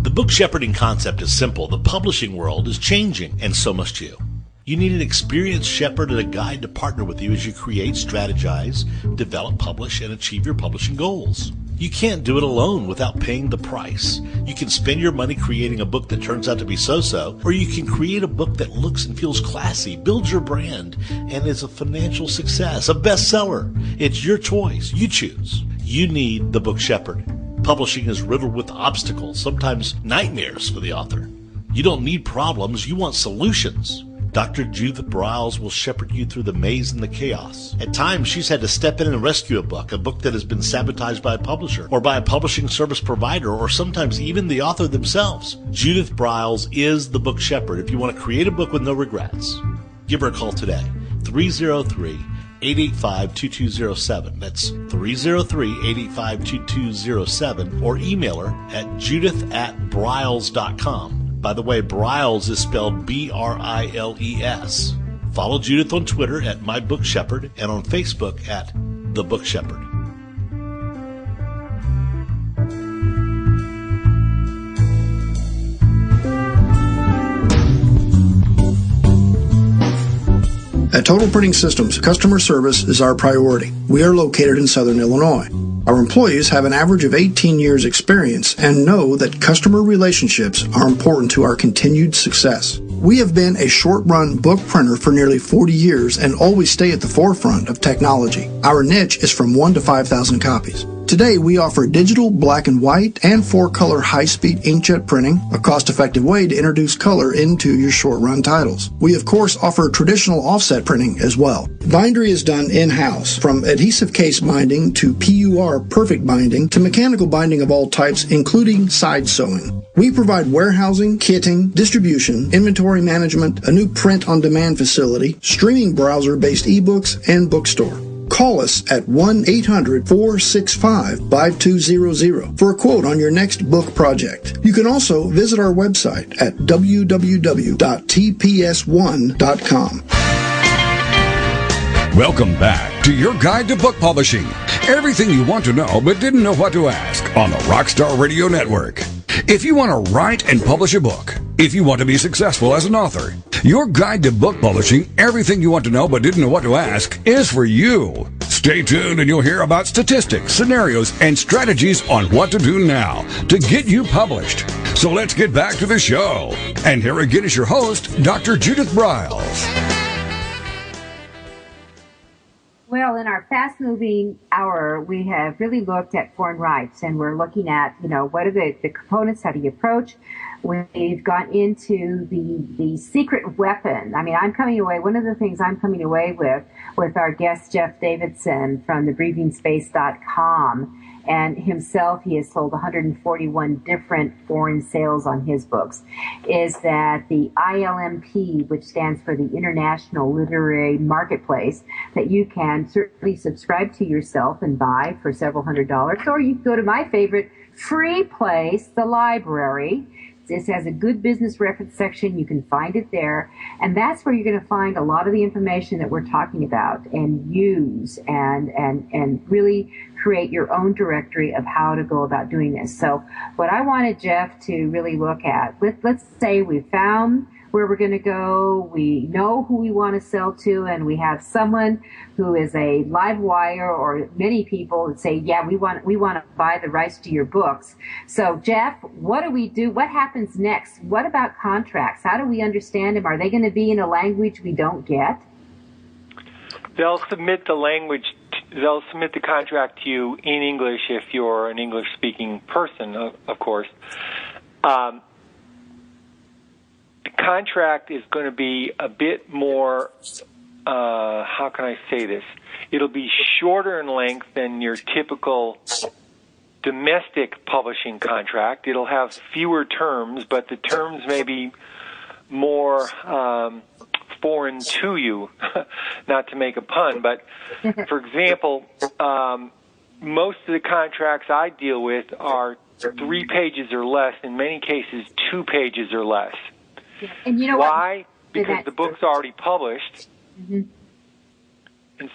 Speaker 4: The book shepherding concept is simple. The publishing world is changing, and so must you. You need an experienced shepherd and a guide to partner with you as you create, strategize, develop, publish, and achieve your publishing goals. You can't do it alone without paying the price. You can spend your money creating a book that turns out to be so-so, or you can create a book that looks and feels classy, builds your brand, and is a financial success, a bestseller. It's your choice. You choose. You need the book shepherd. Publishing is riddled with obstacles, sometimes nightmares for the author. You don't need problems. You want solutions. Dr. Judith Briles will shepherd you through the maze and the chaos. At times, she's had to step in and rescue a book that has been sabotaged by a publisher, or by a publishing service provider, or sometimes even the author themselves. Judith Briles is the book shepherd. If you want to create a book with no regrets, give her a call today. 303-885-2207. That's 303-885-2207, or email her at judith@briles.com. By the way, Briles is spelled B-R-I-L-E-S. Follow Judith on Twitter at MyBookShepherd and on Facebook at The Book Shepherd.
Speaker 9: At Total Printing Systems, customer service is our priority. We are located in Southern Illinois. Our employees have an average of 18 years experience and know that customer relationships are important to our continued success. We have been a short-run book printer for nearly 40 years and always stay at the forefront of technology. Our niche is from 1 to 5,000 copies. Today, we offer digital, black and white, and 4-color high-speed inkjet printing, a cost-effective way to introduce color into your short-run titles. We, of course, offer traditional offset printing as well. Bindery is done in-house, from adhesive case binding to PUR perfect binding to mechanical binding of all types, including side sewing. We provide warehousing, kitting, distribution, inventory management, a new print-on-demand facility, streaming browser-based ebooks, and bookstore. Call us at 1-800-465-5200 for a quote on your next book project. You can also visit our website at www.tps1.com.
Speaker 1: Welcome back to your guide to book publishing. Everything you want to know but didn't know what to ask on the Rockstar Radio Network. If you want to write and publish a book, if you want to be successful as an author, your guide to book publishing, everything you want to know but didn't know what to ask, is for you. Stay tuned and you'll hear about statistics, scenarios, and strategies on what to do now to get you published. So let's get back to the show. And here again is your host, Dr. Judith Briles.
Speaker 2: Well, in our fast-moving hour, we have really looked at foreign rights, and we're looking at, what are the components, how do you approach? We've gone into the secret weapon. I mean, one of the things I'm coming away with our guest, Jeff Davidson from thebreathingspace.com, and himself, he has sold 141 different foreign sales on his books, is that the ILMP, which stands for the International Literary Marketplace, that you can certainly subscribe to yourself and buy for several $100s, or you can go to my favorite free place, the library. This has a good business reference section. You can find it there. And that's where you're going to find a lot of the information that we're talking about and use and really create your own directory of how to go about doing this. So what I wanted Jeff to really look at, let's say we found where we're going to go, we know who we want to sell to, and we have someone who is a live wire, or many people that say, yeah, we want to buy the rights to your books. So Jeff, what do we do? What happens next? What about contracts? How do we understand them? Are they going to be in a language we don't get?
Speaker 3: They'll submit the language. They'll submit the contract to you in English if you're an English-speaking person, of course. The contract is going to be a bit more, how can I say this? It'll be shorter in length than your typical domestic publishing contract. It'll have fewer terms, but the terms may be more foreign to you, not to make a pun. But, for example, most of the contracts I deal with are 3 pages or less, in many cases 2 pages or less.
Speaker 2: And you know
Speaker 3: why? Because the book's already published, and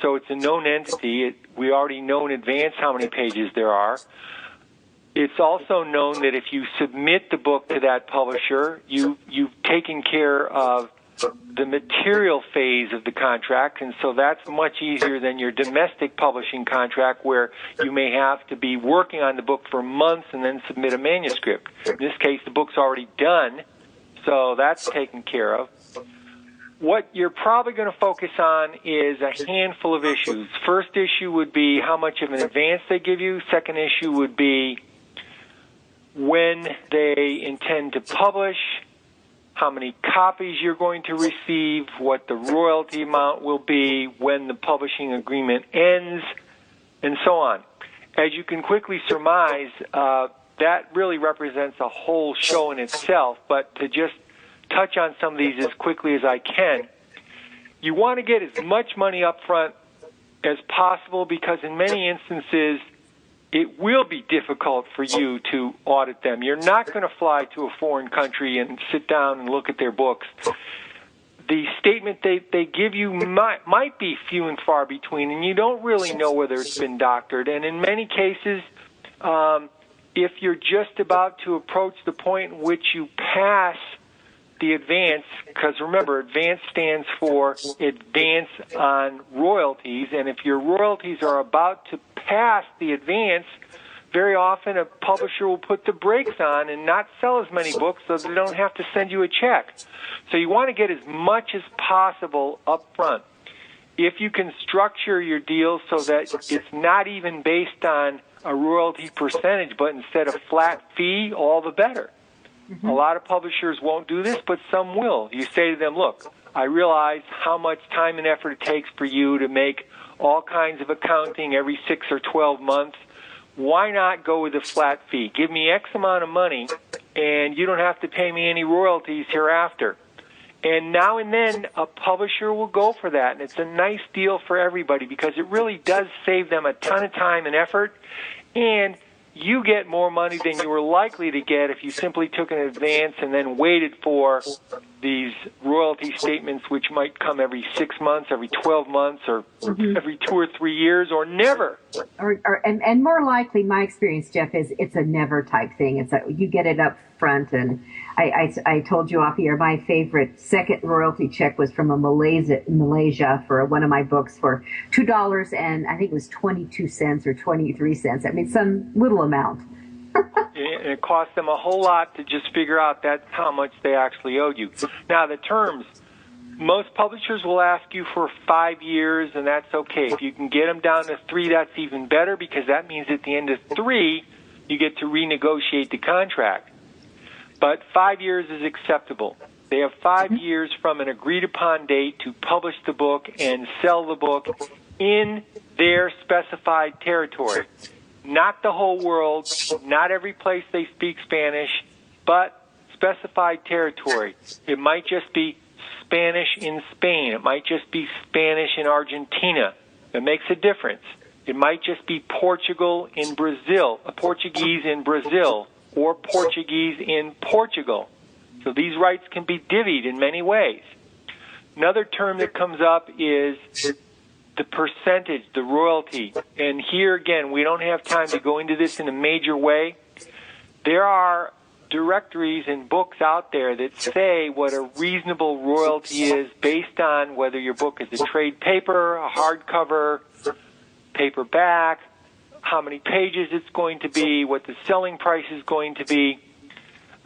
Speaker 3: so it's a known entity. We already know in advance how many pages there are. It's also known that if you submit the book to that publisher, you've taken care of the material phase of the contract, and so that's much easier than your domestic publishing contract where you may have to be working on the book for months and then submit a manuscript. In this case, the book's already done, so that's taken care of. What you're probably going to focus on is a handful of issues. First issue would be how much of an advance they give you. Second issue would be when they intend to publish, how many copies you're going to receive, what the royalty amount will be, when the publishing agreement ends, and so on. As you can quickly surmise, that really represents a whole show in itself, but to just touch on some of these as quickly as I can, you want to get as much money up front as possible because in many instances it will be difficult for you to audit them. You're not going to fly to a foreign country and sit down and look at their books. The statement they give you might be few and far between, and you don't really know whether it's been doctored. And in many cases, if you're just about to approach the point in which you pass the advance, because remember, advance stands for advance on royalties, and if your royalties are about to pass the advance, very often a publisher will put the brakes on and not sell as many books so they don't have to send you a check. So you want to get as much as possible up front. If you can structure your deal so that it's not even based on a royalty percentage, but instead a flat fee, all the better. A lot of publishers won't do this, but some will. You say to them, look, I realize how much time and effort it takes for you to make all kinds of accounting every 6 or 12 months. Why not go with a flat fee? Give me X amount of money, and you don't have to pay me any royalties hereafter. And now and then, a publisher will go for that, and it's a nice deal for everybody because it really does save them a ton of time and effort, and you get more money than you were likely to get if you simply took an advance and then waited for these royalty statements, which might come every 6 months, every 12 months, or every 2 or 3 years, or never.
Speaker 2: And more likely, my experience, Jeff, is it's a never type thing. It's you get it up front, and I told you off here, my favorite second royalty check was from Malaysia for one of my books for $2 and I think it was 22 cents or 23 cents. I mean, some little amount.
Speaker 3: And it cost them a whole lot to just figure out that's how much they actually owed you. Now, the terms, most publishers will ask you for 5 years, and that's okay. If you can get them down to 3, that's even better because that means at the end of 3, you get to renegotiate the contract. But 5 years is acceptable. They have 5 years from an agreed-upon date to publish the book and sell the book in their specified territory. Not the whole world, not every place they speak Spanish, but specified territory. It might just be Spanish in Spain. It might just be Spanish in Argentina. It makes a difference. It might just be Portugal in Brazil, Portuguese in Brazil, or Portuguese in Portugal. So these rights can be divvied in many ways. Another term that comes up is the percentage, the royalty. And here again, we don't have time to go into this in a major way. There are directories and books out there that say what a reasonable royalty is based on whether your book is a trade paper, a hardcover, paperback, how many pages it's going to be, what the selling price is going to be.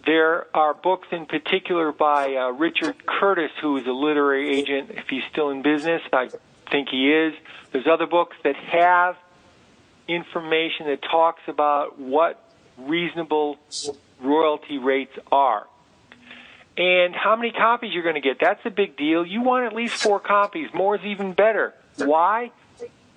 Speaker 3: There are books in particular by Richard Curtis, who is a literary agent, if he's still in business. I think he is. There's other books that have information that talks about what reasonable royalty rates are. And how many copies you're going to get, that's a big deal. You want at least 4 copies. More is even better. Why?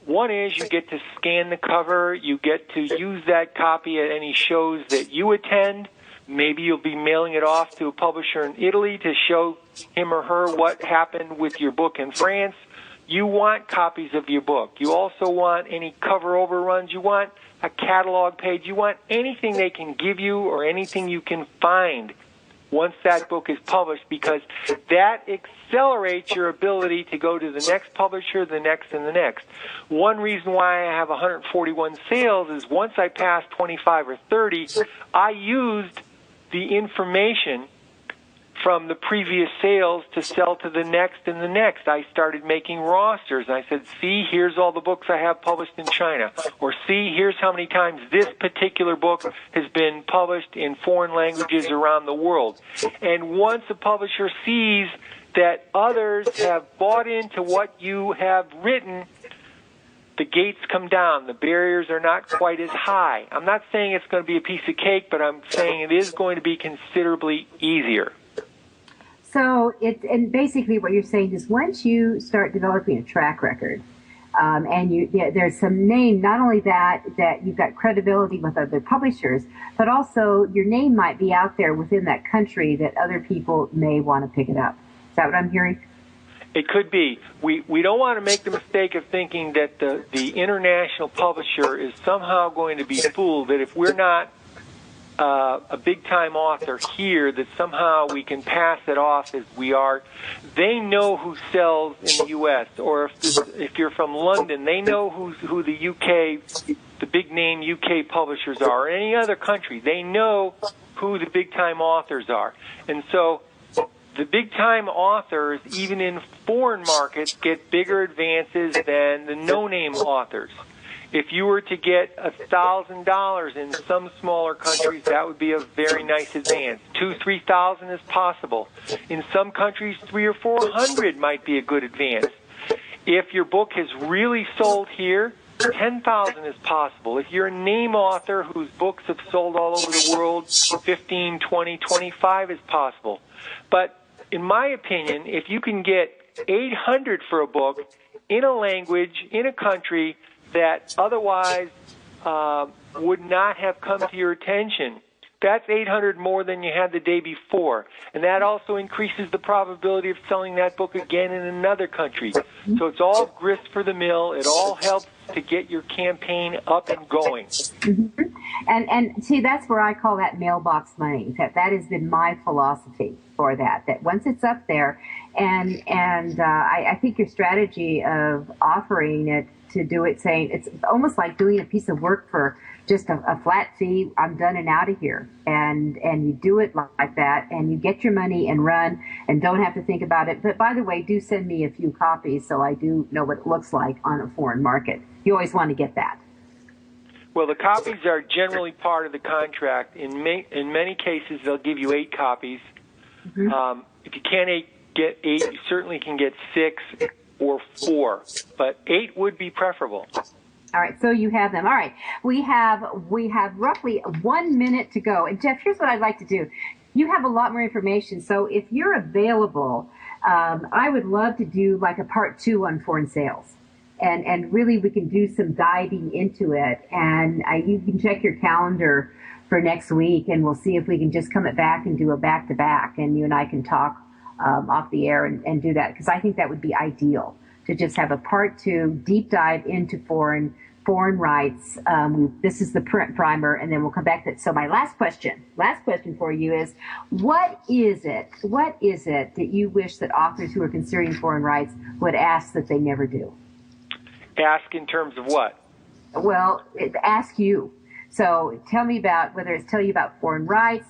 Speaker 3: One is you get to scan the cover. You get to use that copy at any shows that you attend. Maybe you'll be mailing it off to a publisher in Italy to show him or her what happened with your book in France. You want copies of your book. You also want any cover overruns. You want a catalog page. You want anything they can give you or anything you can find once that book is published, because that accelerates your ability to go to the next publisher, the next, and the next. One reason why I have 141 sales is once I passed 25 or 30, I used the information from the previous sales to sell to the next and the next. I started making rosters, and I said, see, here's all the books I have published in China. Or see, here's how many times this particular book has been published in foreign languages around the world. And once a publisher sees that others have bought into what you have written, the gates come down. The barriers are not quite as high. I'm not saying it's going to be a piece of cake, but I'm saying it is going to be considerably easier.
Speaker 2: So and basically what you're saying is once you start developing a track record, and there's some name, not only that you've got credibility with other publishers, but also your name might be out there within that country that other people may want to pick it up. Is that what I'm hearing?
Speaker 3: It could be. We don't want to make the mistake of thinking that the international publisher is somehow going to be fooled, that if we're not a big-time author here, that somehow we can pass it off as we are. They know who sells in the U.S., or if you're from London, they know who the U.K., the big-name U.K. publishers are, or any other country. They know who the big-time authors are. And so The big-time authors, even in foreign markets, get bigger advances than the no-name authors. If you were to get $1,000 in some smaller countries, that would be a very nice advance. $2,000-3,000 is possible. In some countries, $300 or $400 might be a good advance. If your book has really sold here, $10,000 is possible. If you're a name author whose books have sold all over the world, $15, $20, $25 is possible. But in my opinion, if you can get $800 for a book in a language, in a country that otherwise would not have come to your attention, that's $800 more than you had the day before. And that also increases the probability of selling that book again in another country. So it's all grist for the mill. It all helps to get your campaign up and going.
Speaker 2: Mm-hmm. And see, that's where I call that mailbox money. That has been my philosophy for that once it's up there, and I think your strategy of offering it to do it, saying it's almost like doing a piece of work for just a flat fee, I'm done and out of here. And you do it like that, and you get your money and run and don't have to think about it. But by the way, do send me a few copies so I do know what it looks like on a foreign market. You always want to get that.
Speaker 3: Well, the copies are generally part of the contract. In many cases, they'll give you 8 copies. Mm-hmm. If you can't get 8, you certainly can get 6 or 4, but 8 would be preferable.
Speaker 2: All right, so you have them. All right, we have roughly 1 minute to go. And Jeff, here's what I'd like to do. You have a lot more information, so if you're available, I would love to do like a part 2 on foreign sales. And really we can do some diving into it. And you can check your calendar for next week, and we'll see if we can just come back and do a back-to-back, and you and I can talk off the air and do that, because I think that would be ideal to just have a part 2 deep dive into foreign rights. This is the print primer, and then we'll come back to it. So my last question for you is, what is it that you wish that authors who are considering foreign rights would ask that they never do?
Speaker 3: Ask in terms of what?
Speaker 2: Well, ask you. So tell me about, whether it's tell you about foreign rights,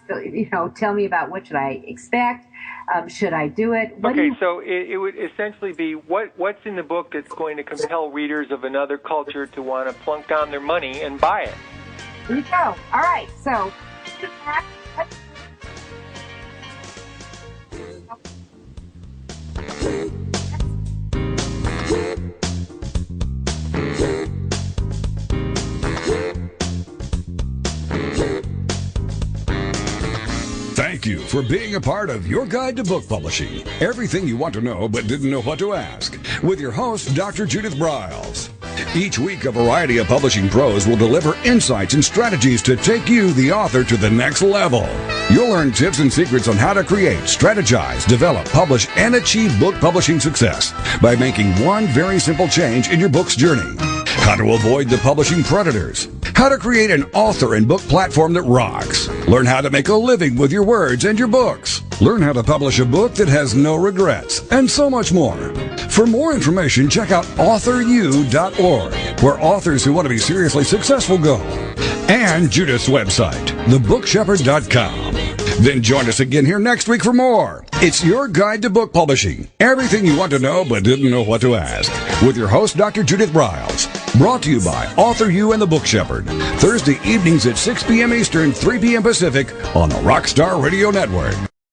Speaker 2: tell me about what should I expect, should I do it?
Speaker 3: So it would essentially be what's in the book that's going to compel readers of another culture to want to plunk down their money and buy it.
Speaker 2: There you go. All right, so
Speaker 1: Thank you for being a part of Your Guide to Book Publishing. Everything you want to know but didn't know what to ask. With your host, Dr. Judith Briles. Each week, a variety of publishing pros will deliver insights and strategies to take you, the author, to the next level. You'll learn tips and secrets on how to create, strategize, develop, publish, and achieve book publishing success by making one very simple change in your book's journey. How to avoid the publishing predators. How to create an author and book platform that rocks. Learn how to make a living with your words and your books. Learn how to publish a book that has no regrets, and so much more. For more information, check out authoru.org, where authors who want to be seriously successful go. And Judith's website, thebookshepherd.com. Then join us again here next week for more. It's Your Guide to Book Publishing. Everything you want to know but didn't know what to ask. With your host, Dr. Judith Briles. Brought to you by Author You and the Book Shepherd. Thursday evenings at 6 p.m. Eastern, 3 p.m. Pacific on the Rockstar Radio Network.